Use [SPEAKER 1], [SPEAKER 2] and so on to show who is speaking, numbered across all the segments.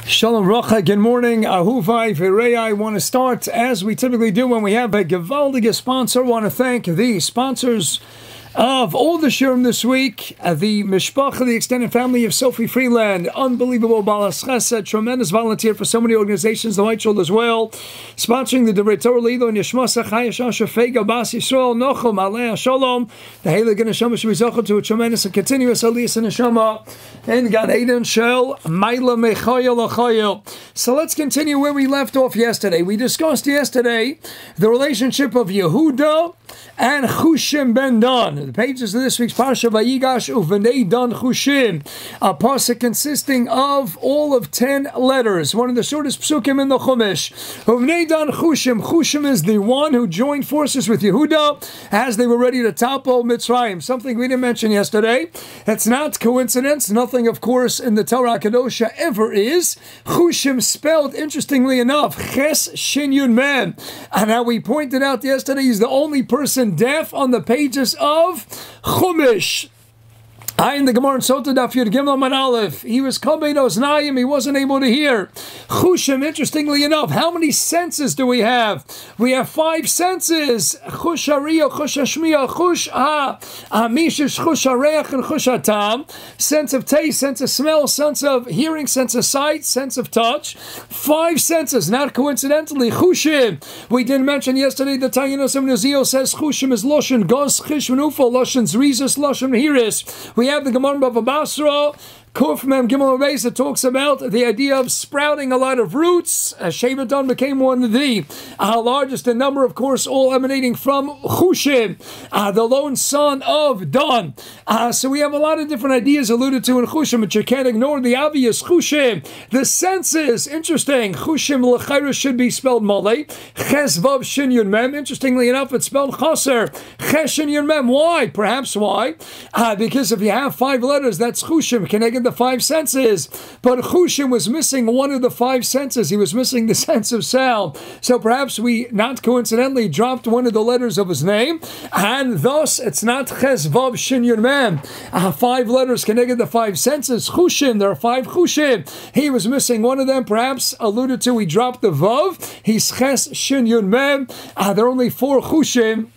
[SPEAKER 1] Shalom Rocha, good morning. Ahuvai Virei. I want to start as we typically do when we have a gewaldige sponsor. I want to thank the sponsors of all the shirim this week, the Mishpacha, the extended family of Sophie Freeland, unbelievable Balas Chesed, tremendous volunteer for so many organizations, the White Shield as well, sponsoring the Divrei Torah Lido and Yeshmasa Chayash Shafega Bas Yisrael Nochum Alei Shalom, the Heilig Neshama Shemizocha to a tremendous and continuous Aliyah Neshama and God Eytan Shel Maila Mechayel Achayel. So let's continue where we left off yesterday. We discussed yesterday the relationship of Yehuda and Chushim ben Dan. The pages of this week's Parsha Vayigash Uvenei Dan Chushim, a pasuk consisting of all of 10 letters, one of the shortest psukim in the Chumash. Uvenei Dan Chushim. Chushim is the one who joined forces with Yehuda as they were ready to topple Mitzrayim. Something we didn't mention yesterday. It's not coincidence. Nothing, of course, in the Torah Kadosha ever is. Chushim spelled, interestingly enough, Ches Shin Yud Mem. And how we pointed out yesterday, he's the only person deaf on the pages of Chumash. In the Gemara in Sota Daf Yud Gimel Man Aleph, he was Kabei Oznayim, he wasn't able to hear. Chushim, interestingly enough, how many senses do we have? We have 5 senses. Chush Hariya, Chush Hashmiya, Chush HaMishish, Chush HaReach, and Chush HaTam. Sense of taste, sense of smell, sense of hearing, sense of sight, sense of touch. 5 senses, not coincidentally. Chushim. We didn't mention yesterday that Tayinos Nuzio says Chushim is Loshen Gos, Chish Menufa, Loshen Zrizis, Loshen Hiris. We have the Gemara Bava Basra, Kuf Mem Gimel Beis, that talks about the idea of sprouting a lot of roots. Shevaton became one of the largest in number, of course, all emanating from Chushim, the lone son of Dan. So we have a lot of different ideas alluded to in Chushim, but you can't ignore the obvious Chushim. The senses, interesting. Chushim L'chayra should be spelled Malay. Ches Vav Shin Yud Mem. Interestingly enough, it's spelled Chaser. Ches Shin Yud Mem. Why? Perhaps why? Because if you have 5 letters, that's Chushim, connected the 5 senses, but Chushim was missing one of the 5 senses. He was missing the sense of sound. So perhaps we, not coincidentally, dropped one of the letters of his name, and thus it's not Ches Vav Shin Yud Mem. 5 letters connected the 5 senses. Chushim, there are 5 Chushim. He was missing one of them. Perhaps alluded to, he dropped the Vav. He's Ches Shin Yud Mem. There are only 4 Chushim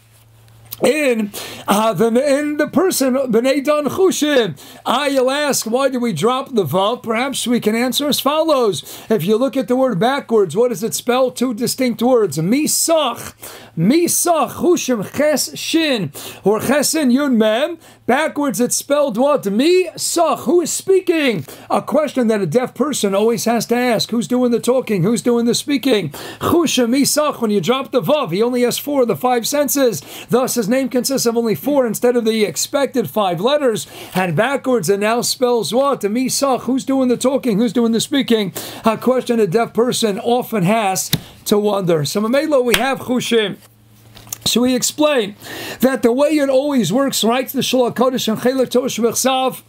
[SPEAKER 1] in the person B'nei Dan Chushim. You'll ask, why did we drop the Vav? Perhaps we can answer as follows. If you look at the word backwards, what does it spell? 2 distinct words. Misach, Chushim, Ches Shin, or Chesen Yud Mem. Backwards, it's spelled what? Misach. Who is speaking? A question that a deaf person always has to ask. Who's doing the talking? Who's doing the speaking? Chushim, Misach. When you drop the Vav, he only has 4 of the 5 senses. Thus, his name consists of only 4 instead of the expected 5 letters. And backwards, it now spells what? Misach. Who's doing the talking? Who's doing the speaking? A question a deaf person often has to wonder. So, Mamelo, we have Chushim. So we explain that the way it always works, right? The Shlomo Kodesh and Chelek Tosh V'chsav.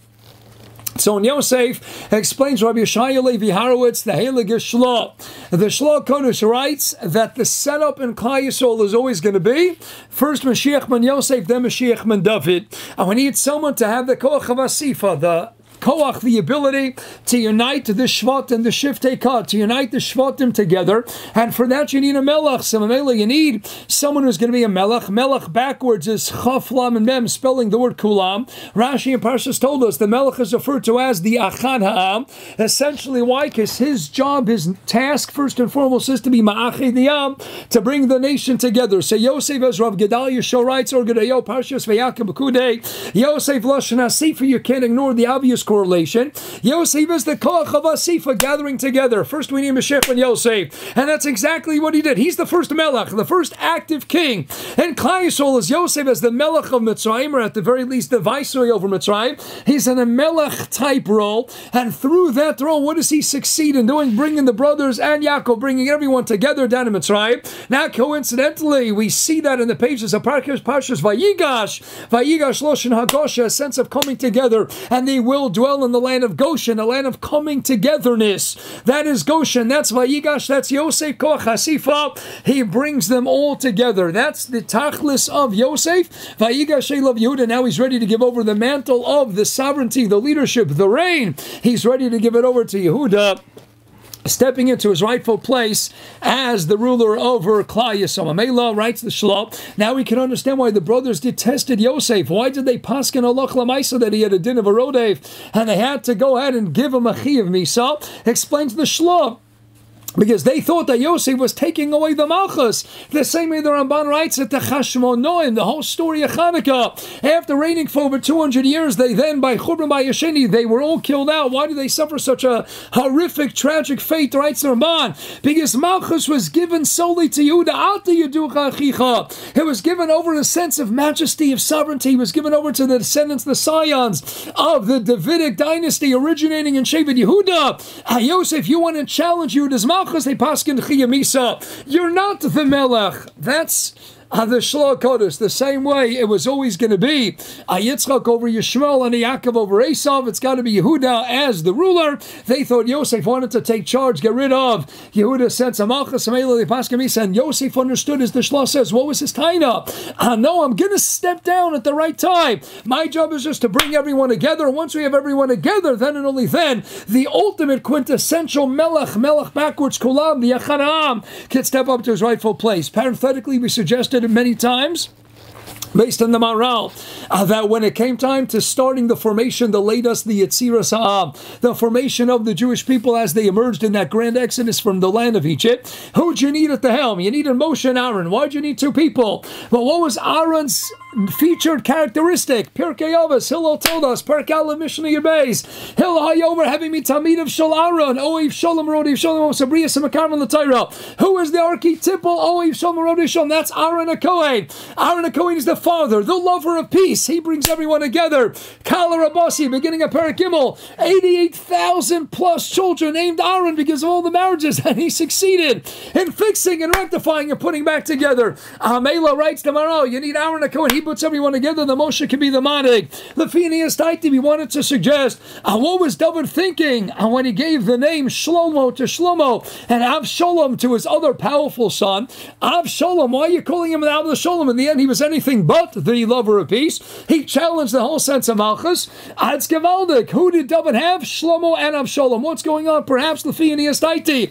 [SPEAKER 1] So in Yosef explains Rabbi Yeshaya Levi Horowitz, the Heilige Shlomo. The Shlomo Kodesh writes that the setup in Klal Yisrael is always going to be first Mashiach ben Yosef, then Mashiach ben David. And we need someone to have the Koach of Asifa, the Koach, the ability to unite the Shvat and the Shiftei Kad, to unite the Shvatim together. And for that you need a Melech. So you need someone who's going to be a Melech. Melech backwards is Chaf, Lam, and Mem, spelling the word Kulam. Rashi and Parshas told us the Melech is referred to as the Achad Ha'am. Essentially, why? Because his job, his task, first and foremost, is to be Ma'achid Yam, to bring the nation together. So Yosef, as Rav Gedalia Shul writes, or Gedayo Parshas Vayakim B'Kudei, Yosef Lashon HaSifa, you can't ignore the obvious correlation. Yosef is the Koach of Asifa, gathering together. First we need Mashiach and Yosef, and that's exactly what he did. He's the first Melech, the first active king. And Klal Yisrael is Yosef as the Melech of Mitzrayim, or at the very least the viceroy over Mitzrayim. He's in a Melech type role, and through that role, what does he succeed in doing? Bringing the brothers and Yaakov, bringing everyone together down in Mitzrayim. Now, coincidentally, we see that in the pages of Parshas Vayigash Loshen HaGosha, a sense of coming together, and they will dwell in the land of Goshen, a land of coming togetherness. That is Goshen, that's Vayigash, that's Yosef Koach Hasifa. He brings them all together. That's the tachlis of Yosef. Vayigash Elav Yehuda, now he's ready to give over the mantle of the sovereignty, the leadership, the reign. He's ready to give it over to Yehuda. stepping into his rightful place as the ruler over Klal Yisrael. Mela writes the Shlomo. Now we can understand why the brothers detested Yosef. Why did they paskin halach lamaisa that he had a din of a rodev, and they had to go ahead and give him a chi of misa? Explains the Shlomo. Because they thought that Yosef was taking away the Malchus. The same way the Ramban writes at the Chashmonoim, the whole story of Hanukkah. After reigning for over 200 years, they then, by Churban Bayasheni, they were all killed out. Why did they suffer such a horrific, tragic fate, writes the Ramban? Because Malchus was given solely to Yehuda, Alta Yeducha Achicha. It was given over the sense of majesty, of sovereignty. It was given over to the descendants, the scions of the Davidic dynasty originating in Shevet Yehuda. Yosef, you want to challenge Yehuda's Malchus? They paskin chiyamisa. You're not the melech. That's the Shlomo Kodesh. The same way it was always going to be Yitzchak over Yishmael and Yaakov over Esav. It's got to be Yehuda as the ruler. They thought Yosef wanted to take charge, get rid of Yehuda, sent some Malchus, and Yosef understood, as the Shlomo says, what was his taina? No, I'm going to step down at the right time. My job is just to bring everyone together. Once we have everyone together, then and only then, the ultimate quintessential melech backwards, kulam, the Yachanam, can step up to his rightful place. Parenthetically, we suggested it many times, based on the Maral, that when it came time to starting the formation, the latest, the Yetziras Ha'am, the formation of the Jewish people as they emerged in that grand exodus from the land of Egypt, who'd you need at the helm? You needed Moshe and Aaron. Why'd you need two people? Well, what was Aaron's featured characteristic? Pirkei Avos, Hillel told us, Perk Aleph Mishnah Yebez, Hillel Hayomer, having me Talmid of Shal Aaron, Oiv Shalom Rodi Shalom Sabrias and Makarim the Torah. Who is the archetypal Oiv Shalom Rodi Shalom? That's Aaron HaKohen. Aaron HaKohen is the father, the lover of peace. He brings everyone together. Kala Rabasi, beginning of Perek Gimel, 88,000 plus children named Aaron because of all the marriages that he succeeded in fixing and rectifying and putting back together. Mela writes to Maral, you need Aaron HaKohen. He puts everyone together. The Moshe can be the Manig. The Phineas Taiti, we wanted to suggest, what was David thinking when he gave the name Shlomo to Shlomo and Avshalom to his other powerful son? Avshalom, why are you calling him Avshalom? In the end, he was anything but the lover of peace. He challenged the whole sense of Malchus. It's Gevaldik. Who did David have? Shlomo and Avshalom. What's going on? Perhaps the Phineas Taiti.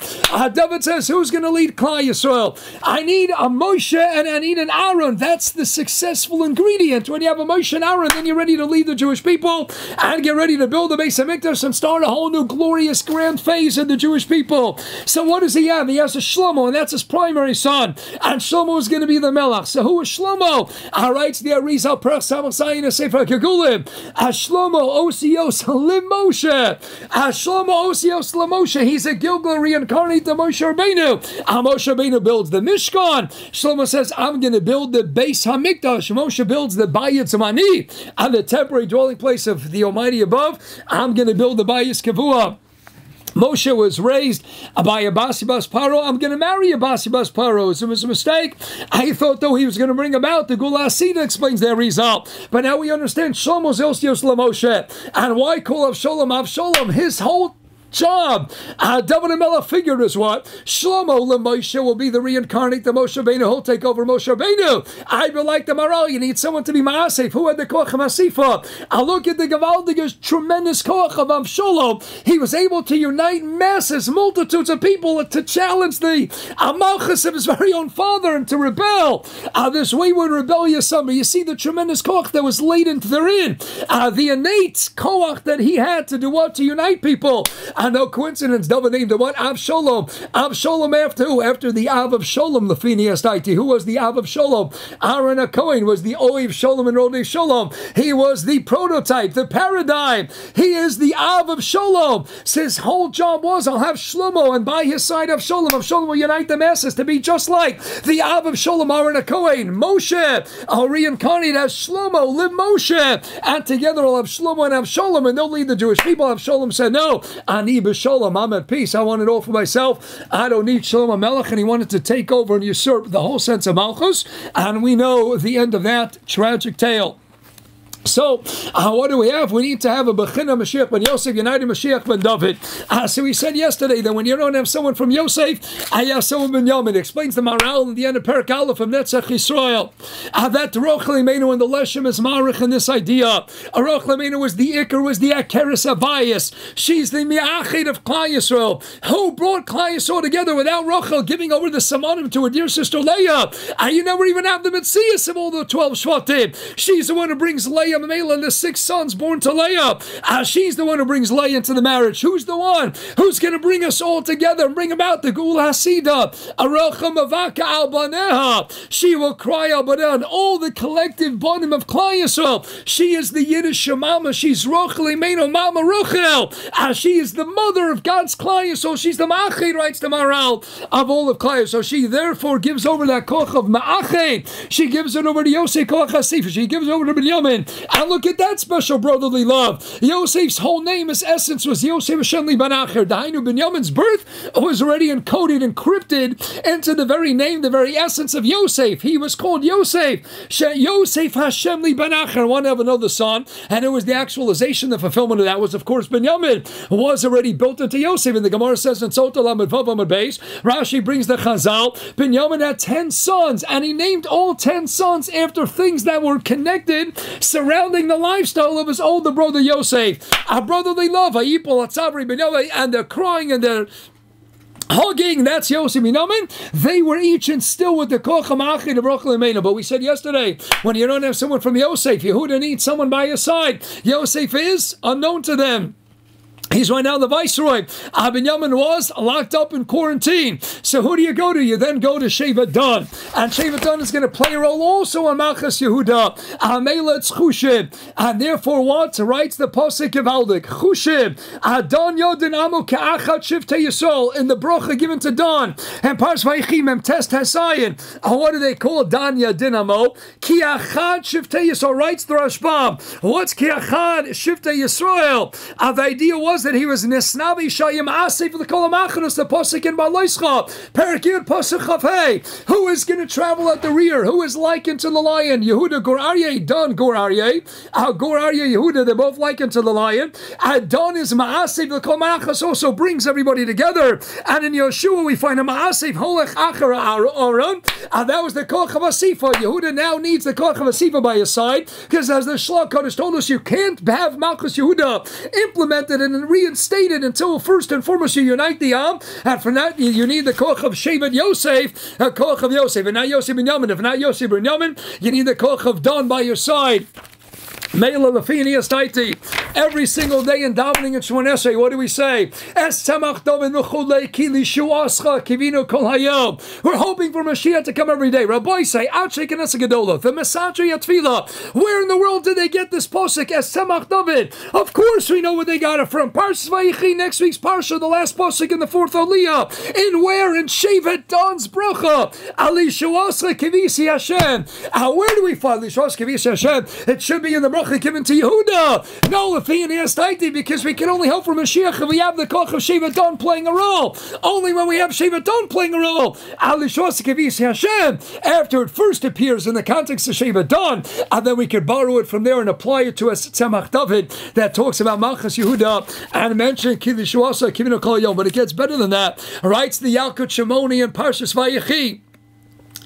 [SPEAKER 1] David says, who's going to lead Klal Yisrael? I need a Moshe and I need an Aaron. That's the successful ingredient. When you have a Moshe and Aaron, then you're ready to lead the Jewish people and get ready to build the Beis HaMikdash and start a whole new glorious grand phase of the Jewish people. So what does he have? He has a Shlomo, and that's his primary son. And Shlomo is going to be the Melech. So who is Shlomo? Writes the Arizal Per Samach Sefer Kegulim. Shlomo Osios Limoshe. Shlomo Osios Limoshe. He's a Gilgal reincarnate the Moshe Rabbeinu. Moshe Rabbeinu builds the Mishkan. Shlomo says, I'm going to build the Beis HaMikdash. Moshe builds the Bayit Zamani, and the temporary dwelling place of the Almighty above. I'm going to build the Bayis Kavua. Moshe was raised by Abasi Bas Paro. I'm going to marry Abasi Bas Paro. It was a mistake. I thought, though, he was going to bring about the Gula Asida, explains their result. But now we understand Shlomo's Elstios LaMoshe. And why call Avshalom? His whole job. David HaMelech figured as what? Shlomo LeMoshe will be the reincarnate, the Moshe Rabbeinu. He'll take over Moshe Rabbeinu. I would like the Maral. You need someone to be Ma'asef. Who had the Koach HaMasifa? I look at the Gavaldiga's tremendous Koach of Avshalom. He was able to unite masses, multitudes of people to challenge the Malchus of his very own father and to rebel. This wayward rebellious son. But you see the tremendous Koach that was latent therein. The innate Koach that he had to do what? To unite people. No coincidence, David named the what? Avshalom. Avshalom after who? After the Av of Sholom, the Phineas Taiti. Who was the Av of Sholom? Aaron HaKohen was the Oiv Sholom and Rodei Sholom. He was the prototype, the paradigm. He is the Av of Sholom. So his whole job was, I'll have Shlomo, and by his side Avshalom. Avshalom will unite the masses to be just like the Av of Sholom, Aaron HaKohen. Moshe, I'll reincarnate as Shlomo, live Moshe. And together I'll have Shlomo and Avshalom, and they'll lead the Jewish people. Avshalom said, no, Ani b'Sholom, I'm at peace. I want it all for myself. I don't need Shlomo Melech, and he wanted to take over and usurp the whole sense of Malchus. And we know the end of that tragic tale. So, what do we have? We need to have a Bechina Mashiach ben Yosef, united Mashiach ben David. So we said yesterday that when you don't have someone from Yosef, I have someone ben Yamin. It explains the Maral in the end of Perek Aleph from Netzach Yisrael. That Rochel Imenu and the Leshem is Marich in this idea. Rochel Imenu was the Iker, was the Akeres Abayis. She's the Mi'achid of Klal Yisrael. Who brought Klal Yisrael together without Rochel giving over the Samanim to her dear sister Leah? You never even have the Metzias of all the 12 Shvatim. She's the one who brings Leah Mamela and the 6 sons born to Leah. She's the one who brings Leah into the marriage. Who's the one who's going to bring us all together and bring about the Gul Hasida? Aracham Avaka al Baneha. She will cry al Baneha and all the collective bonim of Klal Yisrael. She is the Yiddish Mama. She's Rochel Imenu Mama Rochel. She is the mother of God's Klal Yisrael. She's the Ma'achid, writes the Maral, of all of Klal Yisrael. So she therefore gives over that koch of Ma'achid. She gives it over to Yosef koch Hasifa. She gives it over to Binyamin. And look at that special brotherly love. Yosef's whole name, his essence was Yosef Hashem Ben Acher. Dainu Binyamin's birth was already encoded, encrypted into the very name, the very essence of Yosef. He was called Yosef. Yosef Hashem Ben Acher. One have another son, and it was the actualization, the fulfillment of that was, of course, Binyamin was already built into Yosef. And the Gemara says in Sota Lamed Vav Amud Beis, Rashi brings the Chazal, Binyamin had 10 sons, and he named all 10 sons after things that were connected, surrounding the lifestyle of his older brother Yosef. A brotherly love, and they're crying and they're hugging. That's Yosef Minamin. They were each instilled with the koch hamachid of Rochel Imenu. But we said yesterday, when you don't have someone from Yosef, Yehuda needs someone by his side. Yosef is unknown to them. He's right now the viceroy. Binyamin was locked up in quarantine. So who do you go to? You then go to Shevet Dan. And Shevet Dan is going to play a role also on Malchus Yehuda. Ameletz Chushim. And therefore what? Writes the Pasuk of Aldik. Chushim. Adon Yodin Amo Ka'achat Shivte Yisol. In the bracha given to Dan. And Pars Vaychim Em Test Hasayin. What do they call Dan Yodin Amo? Ki Achad Shivte Yisol. Writes the Rashbam. What's Ki Achad Shivte Yisrael? The idea was that he was Nesnavi Shayim Asif for the Kolamachanus, the Pasuk in Balaischa, Perakir Pasuk Chafei. Who is going to travel at the rear? Who is likened to the lion? Yehuda Gor Aryeh, Don Gor Aryeh. Gor Aryeh, Yehuda, they're both likened to the lion. Don is Ma'asif, the Kolamachas also brings everybody together. And in Yeshua we find a Ma'asif, Holech Achar Aaron. That was the Koch of Asifa. Yehuda now needs the Koch of Asifa by his side, because as the Shlach Kodesh told us, you can't have Malchus Yehuda implemented and reinstated until first and foremost you unite the Am, and for that you need the koch of Shevet Yosef, a koch of Yosef, and not Yosef Binyamin. If not Yosef Binyamin, you need the koch of Dan by your side. Every single day in davening and Shemon Esrei, what do we say? We're hoping for Mashiach to come every day. Rabbi say, the Masatri. Where in the world did they get this posik? David. Of course we know where they got it from. Parshas Vayechi, next week's Parsha, the last posik in the 4th Aliyah. In where? In Shevet Dan's bracha. Ali Shuascha Kivisi Hashem. Where do we find Lishuascha Kivisi Hashem? It should be in the bracha given to Yehuda. No, because we can only hope for Mashiach if we have the koch of Shevet Dan playing a role. Only when we have Shevet Dan playing a role. After it first appears in the context of Shevet Dan, and then we could borrow it from there and apply it to a Tzemach David that talks about Malchus Yehuda and mention Kilishuasa Kivino Kol Yom. But it gets better than that. Writes the Yalkut Shimoni in Parshas Vayechi.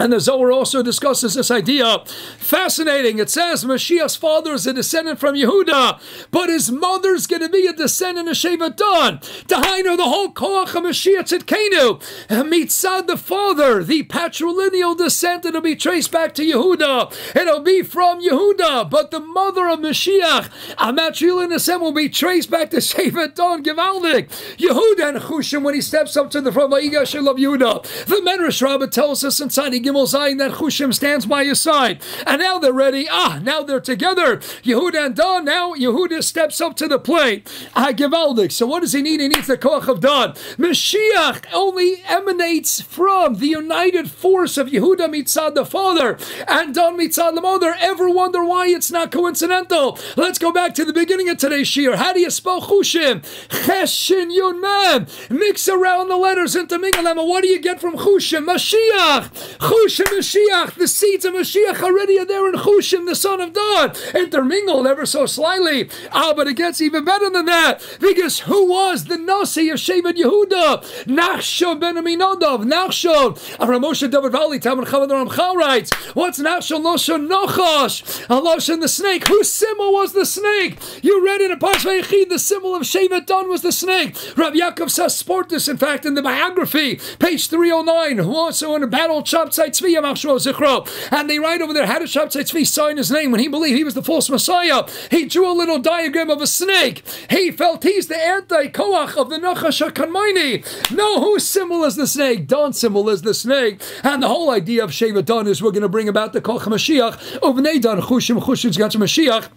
[SPEAKER 1] And the Zohar also discusses this idea. Fascinating. It says Mashiach's father is a descendant from Yehuda, but his mother's going to be a descendant of Shevet Dan. Dahainu, the whole koach of Mashiach Tzidkenu. Mitzad the father, the patrilineal descent, it'll be traced back to Yehuda. It'll be from Yehuda, but the mother of Mashiach, a matrilineal descent, will be traced back to Shevet Dan, Givaldik. Yehuda and Chushim, when he steps up to the front, Vayigash of Yehuda. The Medrash Rabbi tells us inside Gimel Zayin that Chushim stands by his side. And now they're ready. Now they're together. Yehuda and Dan. Now Yehuda steps up to the plate. Givaldik. So what does he need? He needs the koach of Dan. Mashiach only emanates from the united force of Yehuda mitzad the father and Dan mitzad the mother. Ever wonder why it's not coincidental? Let's go back to the beginning of today's shir. How do you spell Chushim? Cheshin Yun Mem. Mix around the letters into Mingalema. What do you get from Chushim? Mashiach. Chushim Mashiach, the seeds of Mashiach already are there in Chushim, the son of Dawn, intermingled ever so slightly. But it gets even better than that, because who was the Nasi of Shevet Yehuda? Nachshon ben Aminadav. Nachshon, Ramosha David Valley, Talmud Chavod Ramchal writes, what's Nachshon? Loshon Nochash, Loshon the snake. Whose symbol was the snake? You read it in Parsh Vayechid, the symbol of Shevet Dan was the snake. Rabbi Yaakov says sport this, in fact, in the biography, page 309, who also in a battle Shabtai Tzvi Yamachshro Zichro, and they write over there, how did Shabtai Tzvi sign his name when he believed he was the false Messiah? He drew a little diagram of a snake. He felt he's the anti-Koach of the Nachash HaKanmaini. No, whose symbol is the snake? Dan's symbol is the snake. And the whole idea of Shevet Dan is we're going to bring about the Koach HaMashiach, Uvnei Dan Chushim, Chushim's got Mashiach.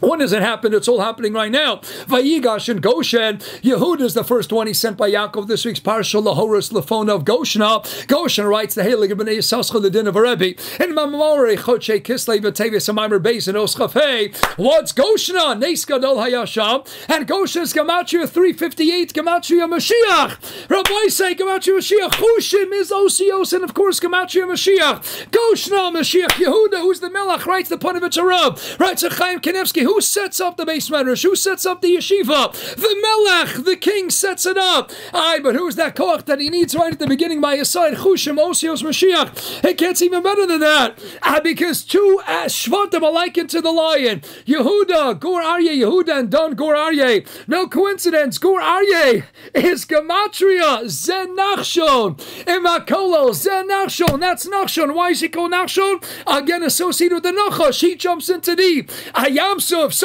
[SPEAKER 1] When does it happen? It's all happening right now. Vayigash in Goshen. Yehuda is the first one he sent by Yaakov. This week's Parsha Lahoris Lefona of Goshena. Goshen writes the Heilig of Bnei Yisachar, the din of a Rabbi. In Mamamori Choche Kislev V'Teves Amaimer Beis and Oschafei. What's Goshena? Nes Gadol Hayasham. And Goshen's Gematria 358. Gematria Mashiach. Rabbi say Gematria Mashiach. Chushim is Osios, and of course Gematria Mashiach. Goshena Mashiach. Yehuda, who's the Melech, writes the Ponevetz Rav. Writes a Chaim Kanevsky. Who sets up the base medrash? Who sets up the yeshiva? The Melech, the king, sets it up. Aye, but who's that koach that he needs right at the beginning by his side? Chushim, Osios, Mashiach. It gets even better than that. Because two Shvatim are likened to the lion. Yehuda, Gur Aryeh, Yehuda, and Dan Gur Aryeh. No coincidence. Gur Aryeh is Gematria, Zen Nachshon. Imakolo, Zen Nachshon. That's Nachshon. Why is he called Nachshon? Again, associated with the Nachash. He jumps into the Ayamso. That's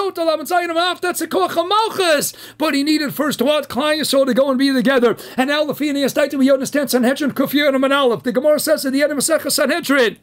[SPEAKER 1] a koach of malchus, but he needed first what? Klai Yisrael to go and be together. And now the Feiner Yastaitim, we understand Sanhedrin Kufiyah and Manalef. The Gemara says at the end of Masechah Sanhedrin,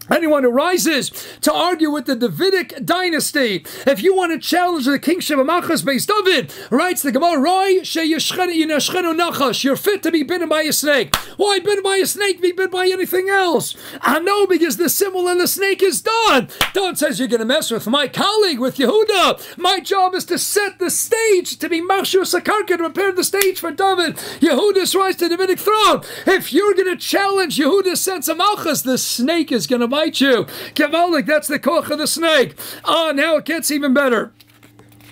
[SPEAKER 1] anyone who rises to argue with the Davidic dynasty, if you want to challenge the kingship of Malchus based David, writes the Gemara, Roy sheyeshchenu nachash, you're fit to be bitten by a snake. Why bitten by a snake? Be bitten by anything else? I know, because the symbol in the snake is Dan. Dan says you're going to mess with my colleague, with Yehuda. My job is to set the stage, to be Mashur Sakarka, to prepare the stage for David. Yehuda's rise to the Davidic throne. If you're going to challenge Yehuda's sense of Malchus, the snake is going to bite you. Kavalik, that's the koch of the snake. Now it gets even better.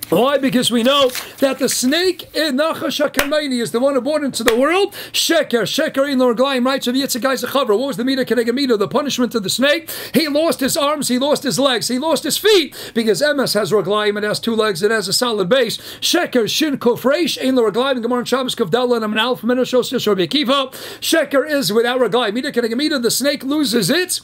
[SPEAKER 1] Why? Because we know that the snake in Nachash HaKanmaini is the one who brought into the world. Sheker in Lorglaim writes of Yitzchak Zachavar. What was the Mida Keneged Mida? The punishment of the snake. He lost his arms, he lost his legs, he lost his feet, because Emes has Roglaim, it has two legs, it has a solid base. Sheker Shin Kofreish in Lorglaim. Gemara and Shabbos Kavdala and Amalf Menoshos Rabbi Akiva. Sheker is without Roglaim. Mida Keneged Mida. The snake loses its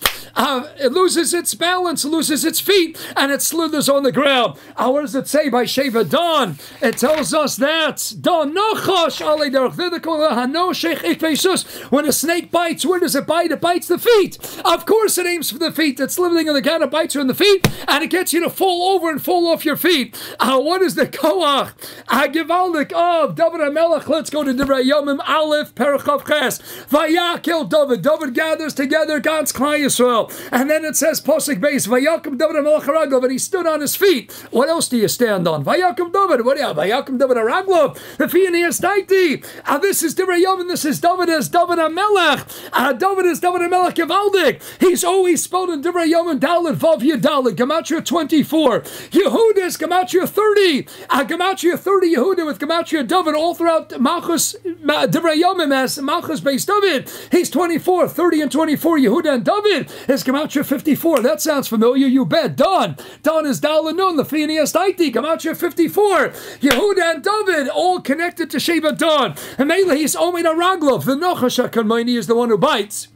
[SPEAKER 1] balance, loses its feet, and it slithers on the ground. What does it say by Sheva Dan? It tells us that Dan Nachash Ali when a snake bites, where does it bite? It bites the feet. Of course it aims for the feet. It's living in the ground, it bites you in the feet, and it gets you to fall over and fall off your feet. What is the koach? Givaldik of David HaMelech. Let's go to Divrei Yomim Aleph Parachav Ches. Vayakil David. David gathers together God's Klai Yisrael, and then it says Posik Beis Vayakim David HaMelech Haraglav, and he stood on his feet. What else do you stand on? Vayakim David. What do you have? Vayakim David Haraglav. The Feiner Yastaitim. This is Divrei Yomim. This is David as David HaMelech. David is David HaMelech Givaldik. He's always spelled in Divrei Yomim Dalet Vav Yadalet. Gematria 24. Yehuda is Gematria 30. Gematria 30 Yehuda with Gematria David all throughout Malchus Divrei Yomim as Malchus based David. He's 24. 30 and 24 Yehuda and David is Gematria 54. That sounds familiar, you bet. Dan is Dalet Nun. The Feiner Yastaitim. Gematria 54. Yehuda and David all connected to Sheva Dan. And mainly he's Omen Araglov. The Nachash HaKanmaini is the one who bites.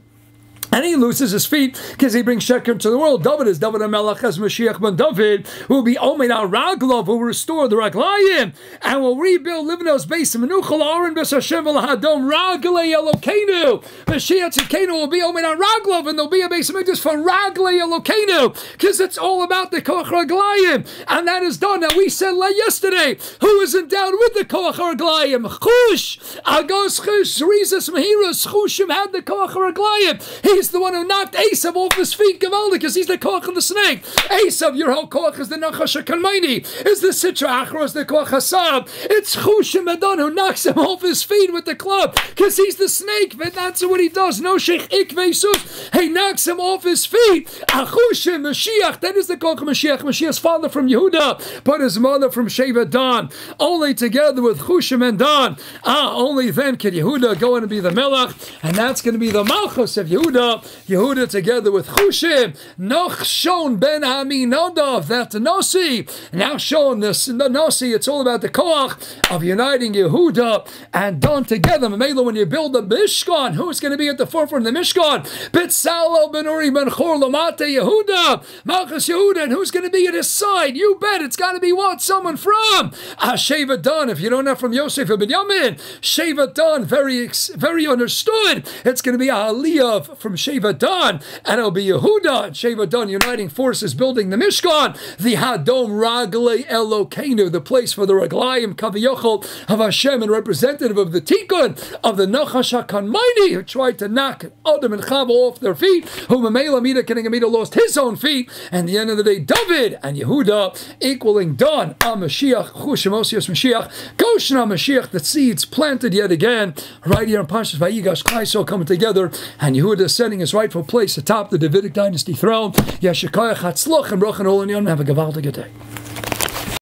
[SPEAKER 1] And he loses his feet because he brings Sheker into the world. David is David HaMelech as Mashiach ben David, who will be Omen Araglov, who will restore the Raglayim, and will rebuild Livnos base of Menuchal Aaron Bes Hashem V'Lahadom Raglei Elokeinu. Mashiach Tzidkenu will be Omen Araglov, and there'll be a base of Mikdash for Raglei Elokeinu, because it's all about the Koach Raglayim, and that is done. Now we said yesterday, who is endowed with the Koach Raglayim? Chush, Agos Chush, Rizas Mehiras, Chushim had the Koach Raglayim. He's He's the one who knocked Esav off his feet, Gavaldi, because he's the koach of the snake. Esav, your whole koach is the Nachash HaKalmaini, is the Sitra Achros, the koach Hasab. It's Chushim Adon who knocks him off his feet with the club, because he's the snake, but that's what he does. No Sheikh Ikvei Sus, he knocks him off his feet. Achushim, Mashiach, that is the koach of Mashiach. Mashiach's father from Yehuda, but his mother from Sheva Dan. Only together with Chushim and Dan, only then can Yehuda go and be the Melech, and that's going to be the Malchus of Yehuda. Yehuda together with Chushim, Noch Shon ben Aminadav, that's the Nasi. Now shown this the Nasi, it's all about the koach of uniting Yehuda and Dan together. Mamela, when you build the Mishkan, who's going to be at the forefront of the Mishkan? Bitzalo ben Uri ben Chor Lamate Yehuda, Malchus Yehuda, and who's going to be at his side? You bet it's got to be what? Someone from Sheva Dan. If you don't know from Yosef and Binyamin, Sheva Dan, very understood. It's going to be a Aliyah from Sheva Dan, and it'll be Yehuda and Sheva Dan uniting forces, building the Mishkan, the Hadom Raglei Elokeinu, the place for the Raglayim Kaviyachol of Hashem, and representative of the Tikkun of the Nachash HaKalmaini, who tried to knock Adam and Chava off their feet, who Mamela Mida Kenegam lost his own feet, and at the end of the day, David and Yehuda equaling Dan, Mashiach, Chushim Osios Mashiach, Goshen Mashiach, the seeds planted yet again, right here in Pashas Vayigash Klaiso coming together, and Yehuda setting his rightful place atop the Davidic dynasty throne. Yeshakayach Hatzloch and Brochen Ol and Yom. Have a gavaldige day.